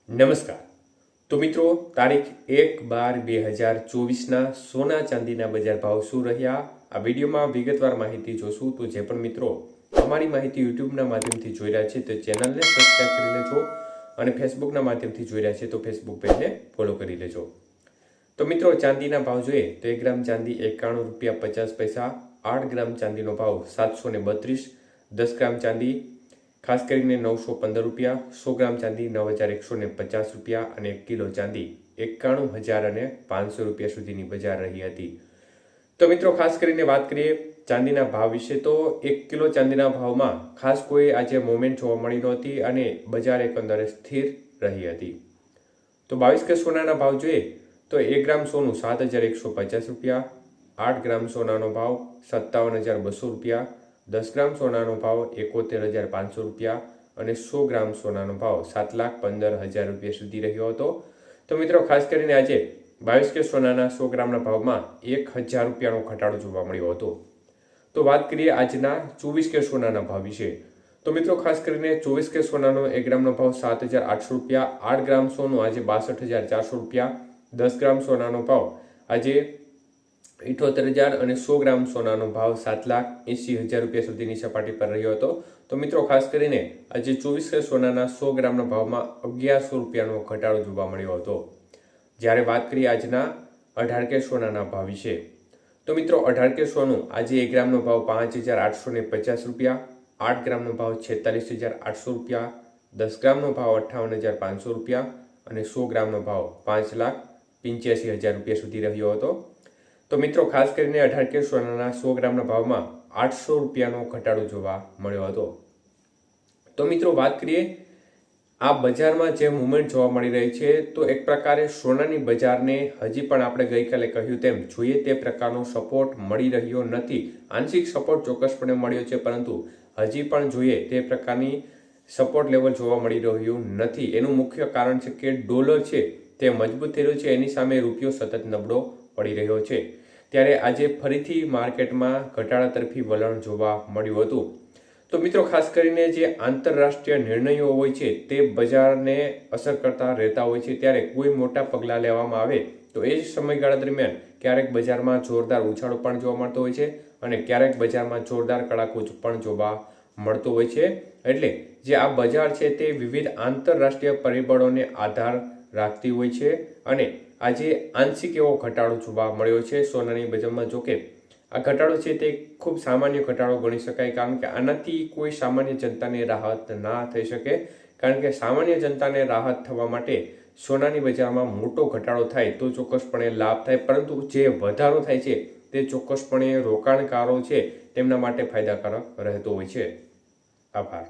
નમસ્કાર. તો મિત્રો, તારીખ 1/12/2024ના સોના ચાંદીના બજાર ભાવ શું રહ્યા આ વિડીયોમાં વિગતવાર માહિતી જોશું. તો જે પણ મિત્રો અમારી માહિતી યુટ્યુબના માધ્યમથી જોઈ રહ્યા છે તો ચેનલને સબસ્ક્રાઈબ કરી લેજો અને ફેસબુકના માધ્યમથી જોઈ રહ્યા છે તો ફેસબુક પેજને ફોલો કરી લેજો. તો મિત્રો, ચાંદીના ભાવ જોઈએ તો 1 ગ્રામ ચાંદી ₹91.50, 8 ગ્રામ ચાંદીનો ભાવ ₹732, 10 ગ્રામ ચાંદી ખાસ કરીને ₹915, 100 ગ્રામ ચાંદી ₹9,150 અને 1 કિલો ચાંદી ₹91,500 સુધીની બજાર રહી હતી. તો મિત્રો, ખાસ કરીને વાત કરીએ ચાંદીના ભાવ વિશે તો 1 કિલો ચાંદીના ભાવમાં ખાસ કોઈ આજે મોમેન્ટ જોવા મળી નહોતી અને બજાર એકંદરે સ્થિર રહી હતી. તો 22 કે સોનાના ભાવ જોઈએ તો 1 ગ્રામ સોનું ₹7,150, 8 ગ્રામ સોનાનો ભાવ ₹57,200, 10 ગ્રામ સોનાનો ભાવ ₹71,500 અને 100 ગ્રામ સોનાનો ભાવ ₹7,15,000 સુધી રહ્યો હતો. તો મિત્રો, ખાસ કરીને આજે 22 કે સોનાના 100 ગ્રામના ભાવમાં ₹1,000નો ઘટાડો જોવા મળ્યો હતો. તો વાત કરીએ આજના 24 કે સોનાના ભાવ વિશે તો મિત્રો, ખાસ કરીને 24 કે સોનાનો 1 ગ્રામનો ભાવ ₹7,800, 8 ગ્રામ સોનું આજે ₹62,400, 10 ગ્રામ સોનાનો ભાવ આજે 78,000 અને 100 ગ્રામ સોનાનો ભાવ ₹7,80,000 સુધીની સપાટી પર રહ્યો હતો. તો મિત્રો, ખાસ કરીને આજે 24 કે સોનાના 100 ગ્રામના ભાવમાં ₹1,100નો ઘટાડો જોવા મળ્યો હતો. જ્યારે વાત કરીએ આજના 18 કે સોનાના ભાવ વિશે તો મિત્રો, 18 કે સોનું આજે 1 ગ્રામનો ભાવ ₹5,850, 8 ગ્રામનો ભાવ ₹46,800, 10 ગ્રામનો ભાવ ₹58,500 અને 100 ગ્રામનો ભાવ ₹5,85,000 સુધી રહ્યો હતો. તો મિત્રો, ખાસ કરીને 18 કે સોનાના 100 ગ્રામના ભાવમાં ₹800નો ઘટાડો જોવા મળ્યો હતો. તો મિત્રો, વાત કરીએ આ બજારમાં જે મુવમેન્ટ જોવા મળી રહી છે તો એક પ્રકારે સોનાની બજારને હજી પણ આપણે ગઈકાલે કહ્યું તેમ જોઈએ તે પ્રકારનો સપોર્ટ મળી રહ્યો નથી. આંશિક સપોર્ટ ચોક્કસપણે મળ્યો છે પરંતુ હજી પણ જોઈએ તે પ્રકારની સપોર્ટ લેવલ જોવા મળી રહ્યું નથી. એનું મુખ્ય કારણ છે કે ડોલર છે તે મજબૂત થઈ રહ્યું છે, એની સામે રૂપિયો સતત નબળો પડી રહ્યો છે. ત્યારે આજે ફરીથી માર્કેટમાં ઘટાડા તરફી વલણ જોવા મળ્યું હતું. તો મિત્રો, ખાસ કરીને જે આંતરરાષ્ટ્રીય નિર્ણયો હોય છે તે બજારને અસર કરતા રહેતા હોય છે. ત્યારે કોઈ મોટા પગલાં લેવામાં આવે તો એ જ સમયગાળા દરમિયાન ક્યારેક બજારમાં જોરદાર ઉછાળો પણ જોવા મળતો હોય છે અને ક્યારેક બજારમાં જોરદાર કડાકૂચ પણ જોવા મળતો હોય છે. એટલે જે આ બજાર છે તે વિવિધ આંતરરાષ્ટ્રીય પરિબળોને આધાર રાખતી હોય છે અને આજે આંશિક એવો ઘટાડો જોવા મળ્યો છે સોનાની બજારમાં. જોકે આ ઘટાડો છે તે ખૂબ સામાન્ય ઘટાડો ગણી શકાય, કારણ કે આનાથી કોઈ સામાન્ય જનતાને રાહત ના થઈ શકે. કારણ કે સામાન્ય જનતાને રાહત થવા માટે સોનાની બજારમાં મોટો ઘટાડો થાય તો ચોક્કસપણે લાભ થાય, પરંતુ જે વધારો થાય છે તે ચોક્કસપણે રોકાણકારો છે તેમના માટે ફાયદાકારક રહેતો હોય છે. આભાર.